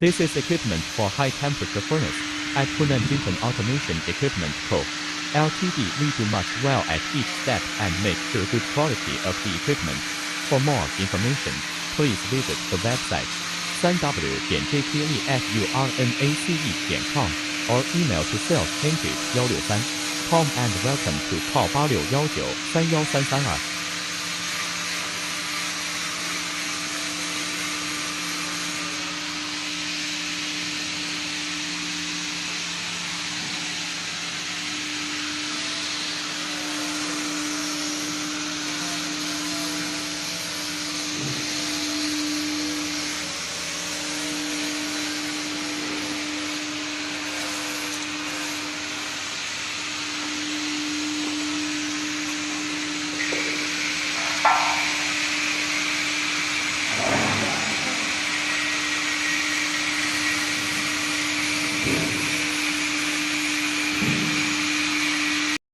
This is equipment for high-temperature furnace at Hunan Jinpeng Automation Equipment Co. Ltd. We do much well at each step and make sure good quality of the equipment. For more information, please visit the website www.jkpefurnace.com or email to sales@163.com and welcome to call8619-3132.